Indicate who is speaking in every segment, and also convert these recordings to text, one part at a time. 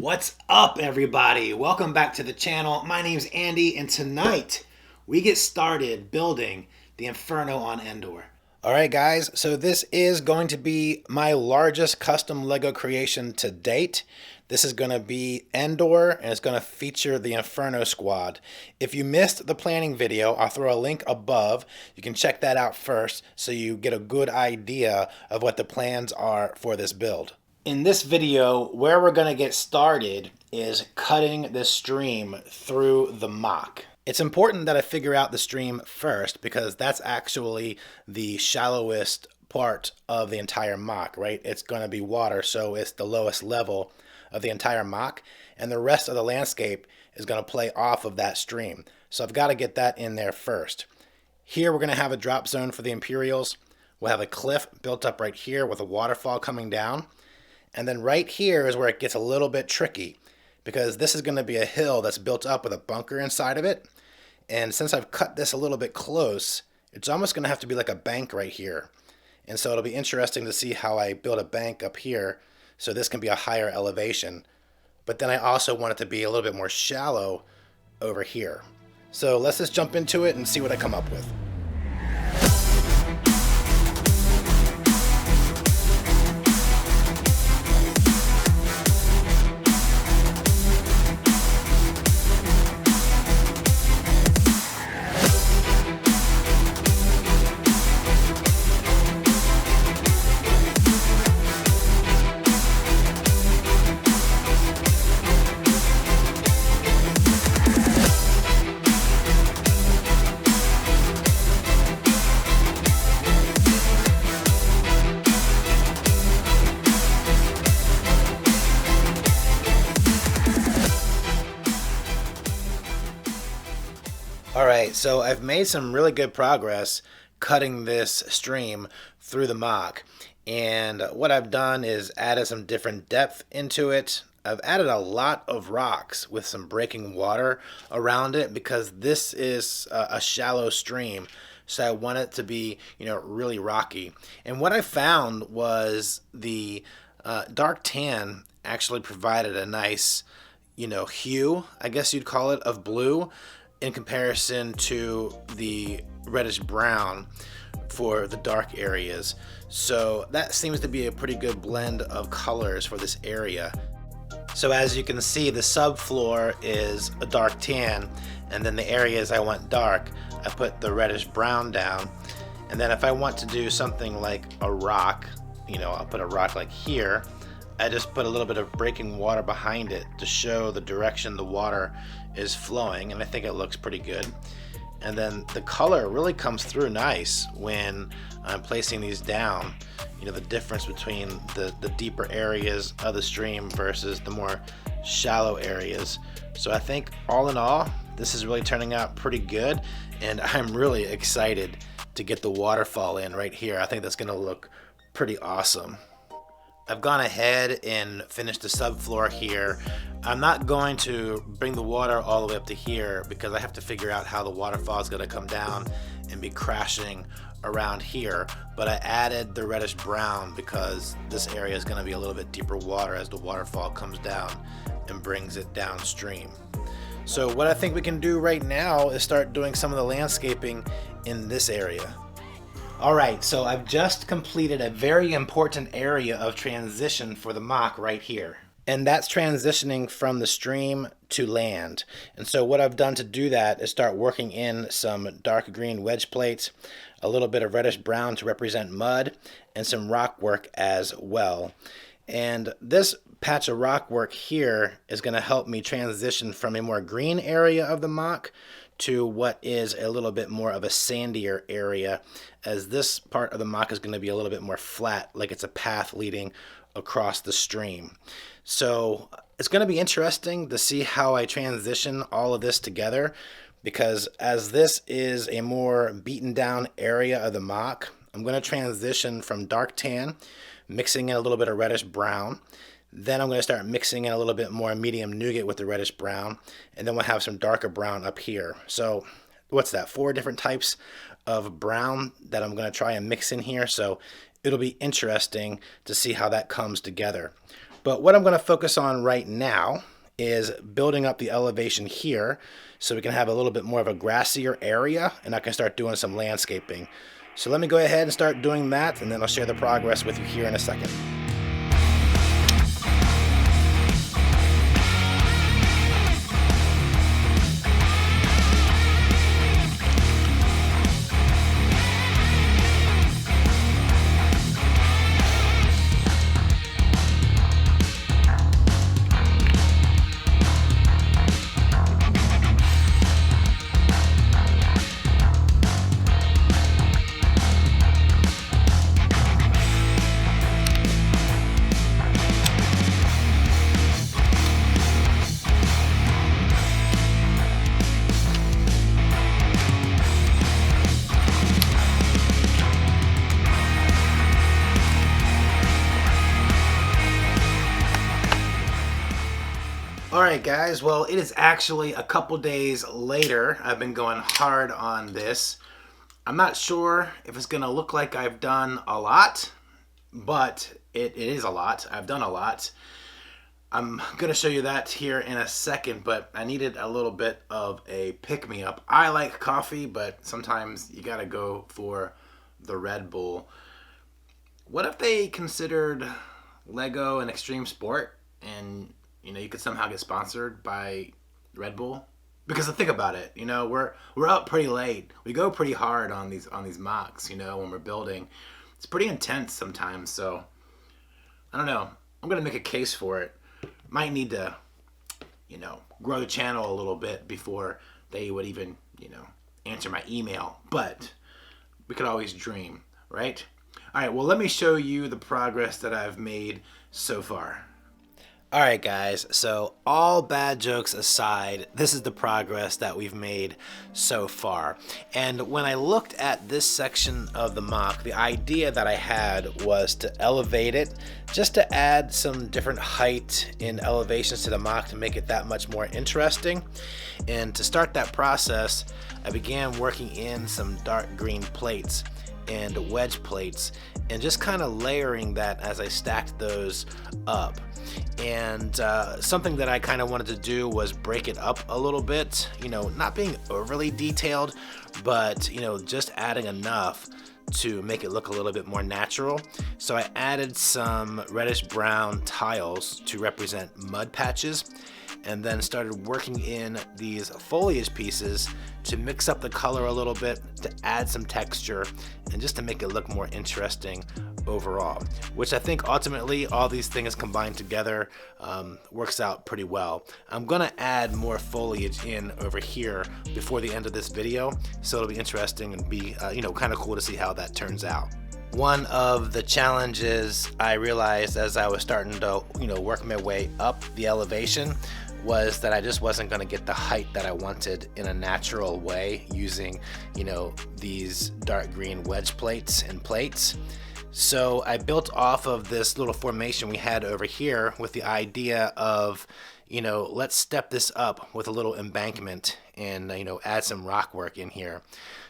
Speaker 1: What's up, everybody? Welcome back to the channel. My name's Andy, and tonight we get started building the Inferno on Endor. All right, guys, so this is going to be my largest custom LEGO creation to date. This is going to be Endor, and it's going to feature the Inferno Squad. If you missed the planning video, I'll throw a link above. You can check that out first so you get a good idea of what the plans are for this build. In this video, where we're going to get started is cutting the stream through the MOC. It's important that I figure out the stream first because that's actually the shallowest part of the entire MOC, right? It's going to be water, so it's the lowest level of the entire MOC, and the rest of the landscape is going to play off of that stream. So I've got to get that in there first. Here we're going to have a drop zone for the Imperials. We'll have a cliff built up right here with a waterfall coming down. And then right here is where it gets a little bit tricky because this is going to be a hill that's built up with a bunker inside of it. And since I've cut this a little bit close, it's almost going to have to be like a bank right here. And so it'll be interesting to see how I build a bank up here so this can be a higher elevation. But then I also want it to be a little bit more shallow over here. So let's just jump into it and see what I come up with. Alright, so I've made some really good progress cutting this stream through the MOC, and what I've done is added some different depth into it. I've added a lot of rocks with some breaking water around it because this is a shallow stream, so I want it to be, really rocky. And what I found was the dark tan actually provided a nice, hue, I guess you'd call it, of blue in comparison to the reddish brown for the dark areas. So that seems to be a pretty good blend of colors for this area. So as you can see, the subfloor is a dark tan, and then the areas I want dark, I put the reddish brown down. And then if I want to do something like a rock, I'll put a rock like here. I just put a little bit of breaking water behind it to show the direction the water is flowing, and I think it looks pretty good. And then the color really comes through nice when I'm placing these down. The difference between the deeper areas of the stream versus the more shallow areas. So I think all in all, this is really turning out pretty good, and I'm really excited to get the waterfall in right here. I think that's going to look pretty awesome. I've gone ahead and finished the subfloor here. I'm not going to bring the water all the way up to here because I have to figure out how the waterfall is going to come down and be crashing around here. But I added the reddish brown because this area is going to be a little bit deeper water as the waterfall comes down and brings it downstream. So what I think we can do right now is start doing some of the landscaping in this area. Alright, so I've just completed a very important area of transition for the MOC right here. And that's transitioning from the stream to land. And so what I've done to do that is start working in some dark green wedge plates, a little bit of reddish brown to represent mud, and some rock work as well. And this patch of rock work here is going to help me transition from a more green area of the MOC to what is a little bit more of a sandier area, as this part of the MOC is going to be a little bit more flat, like it's a path leading across the stream. So it's going to be interesting to see how I transition all of this together, because as this is a more beaten down area of the MOC, I'm going to transition from dark tan, mixing in a little bit of reddish brown. Then I'm going to start mixing in a little bit more medium nougat with the reddish brown, and then we'll have some darker brown up here. So what's that, 4 different types of brown that I'm going to try and mix in here. So it'll be interesting to see how that comes together. But what I'm going to focus on right now is building up the elevation here so we can have a little bit more of a grassier area, and I can start doing some landscaping. So let me go ahead and start doing that, and then I'll share the progress with you here in a second. Alright guys, well it is actually a couple days later. I've been going hard on this. I'm not sure if it's going to look like I've done a lot, but it is a lot. I've done a lot. I'm going to show you that here in a second, but I needed a little bit of a pick-me-up. I like coffee, but sometimes you got to go for the Red Bull. What if they considered LEGO an extreme sport and you could somehow get sponsored by Red Bull? Because think about it, we're up pretty late. We go pretty hard on these MOCs, when we're building. It's pretty intense sometimes, so I don't know. I'm gonna make a case for it. Might need to, grow the channel a little bit before they would even, answer my email. But we could always dream, right? All right, well, let me show you the progress that I've made so far. Alright guys, so all bad jokes aside, this is the progress that we've made so far. And when I looked at this section of the MOC, the idea that I had was to elevate it, just to add some different height in elevations to the MOC to make it that much more interesting. And to start that process, I began working in some dark green plates and wedge plates and just kind of layering that as I stacked those up. And something that I kind of wanted to do was break it up a little bit, not being overly detailed, but just adding enough to make it look a little bit more natural. So I added some reddish brown tiles to represent mud patches, and then started working in these foliage pieces to mix up the color a little bit, to add some texture, and just to make it look more interesting overall, which I think ultimately all these things combined together works out pretty well. I'm gonna add more foliage in over here before the end of this video, so it'll be interesting and be kind of cool to see how that turns out. One of the challenges I realized as I was starting to work my way up the elevation was that I just wasn't going to get the height that I wanted in a natural way using these dark green wedge plates and plates. So I built off of this little formation we had over here with the idea of let's step this up with a little embankment and add some rock work in here.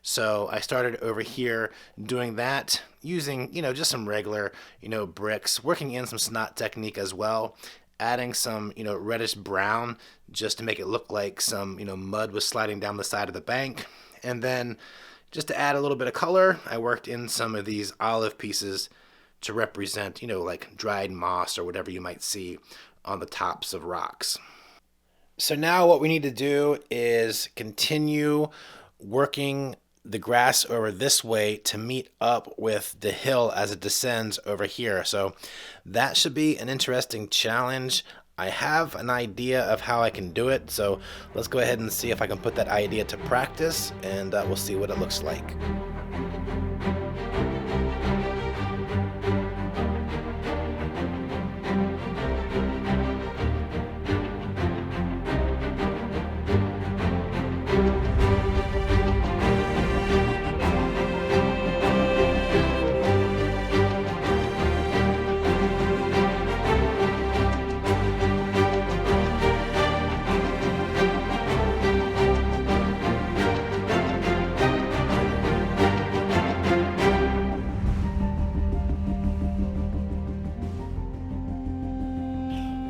Speaker 1: So I started over here doing that using just some regular bricks, working in some snot technique as well, adding some reddish brown just to make it look like some mud was sliding down the side of the bank. And then just to add a little bit of color, I worked in some of these olive pieces to represent like dried moss or whatever you might see on the tops of rocks. So now what we need to do is continue working the grass over this way to meet up with the hill as it descends over here. So that should be an interesting challenge. I have an idea of how I can do it, so let's go ahead and see if I can put that idea to practice, and we'll see what it looks like.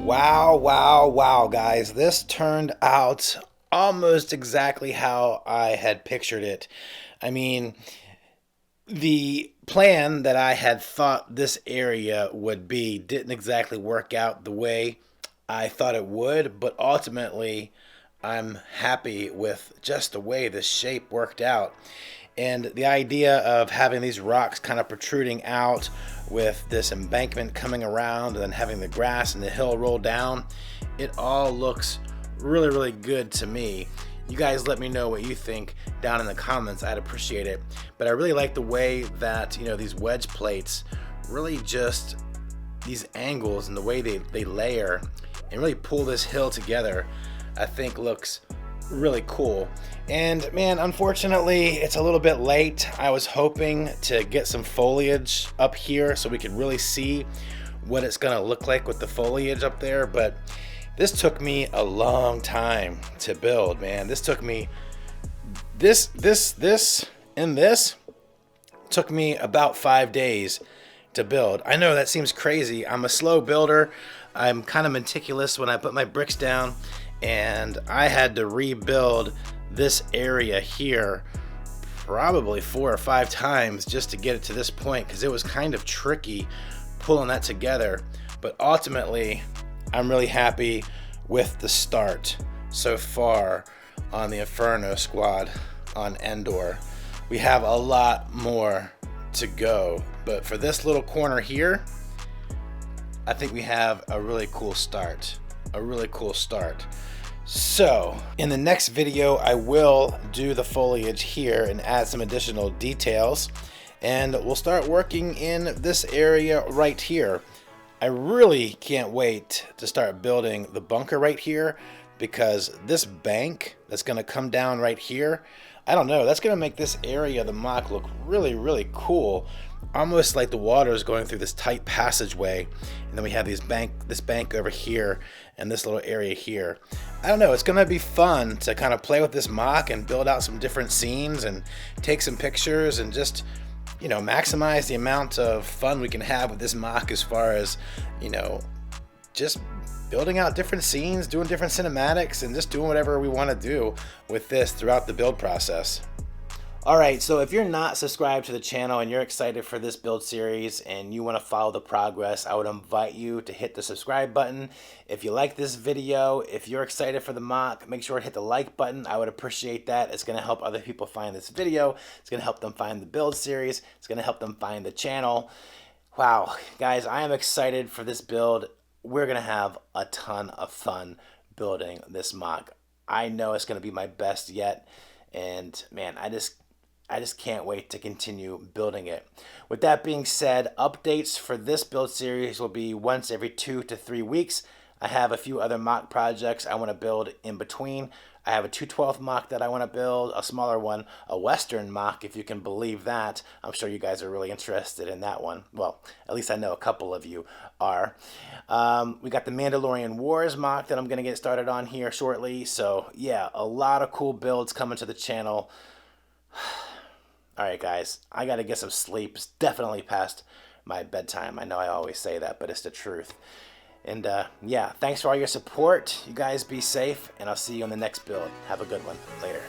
Speaker 1: Wow, wow, wow, guys. This turned out almost exactly how I had pictured it. I mean, the plan that I had thought this area would be didn't exactly work out the way I thought it would, but ultimately I'm happy with just the way this shape worked out. And the idea of having these rocks kind of protruding out with this embankment coming around and then having the grass and the hill roll down, it all looks really, really good to me. You guys let me know what you think down in the comments. I'd appreciate it. But I really like the way that, these wedge plates really just, these angles and the way they layer and really pull this hill together, I think looks really cool. And man, unfortunately, it's a little bit late. I was hoping to get some foliage up here so we could really see what it's gonna look like with the foliage up there, but this took me a long time to build, man. This took me this took me about 5 days to build. I know that seems crazy. I'm a slow builder. I'm kind of meticulous when I put my bricks down, and I had to rebuild this area here probably 4 or 5 times just to get it to this point, because it was kind of tricky pulling that together. But ultimately, I'm really happy with the start so far on the Inferno Squad on Endor. We have a lot more to go, but for this little corner here, I think we have a really cool start. So in the next video, I will do the foliage here and add some additional details, and we'll start working in this area right here. I really can't wait to start building the bunker right here, because this bank that's going to come down right here, I don't know, that's going to make this area of the MOC look really, really cool. Almost like the water is going through this tight passageway, and then we have this bank over here and this little area here. I don't know, it's going to be fun to kind of play with this MOC and build out some different scenes and take some pictures and just maximize the amount of fun we can have with this MOC as far as, just building out different scenes, doing different cinematics, and just doing whatever we want to do with this throughout the build process. Alright, so if you're not subscribed to the channel and you're excited for this build series and you want to follow the progress, I would invite you to hit the subscribe button. If you like this video, if you're excited for the MOC, make sure to hit the like button. I would appreciate that. It's going to help other people find this video. It's going to help them find the build series. It's going to help them find the channel. Wow, guys, I am excited for this build. We're going to have a ton of fun building this MOC. I know it's going to be my best yet, and man, I just can't wait to continue building it. With that being said, updates for this build series will be once every 2 to 3 weeks. I have a few other MOC projects I want to build in between. I have a 212 MOC that I want to build, a smaller one, a Western MOC, if you can believe that. I'm sure you guys are really interested in that one. Well, at least I know a couple of you are. We got the Mandalorian Wars MOC that I'm going to get started on here shortly. So yeah, a lot of cool builds coming to the channel. Alright guys, I gotta get some sleep. It's definitely past my bedtime. I know I always say that, but it's the truth. And yeah, thanks for all your support. You guys be safe, and I'll see you on the next build. Have a good one. Later.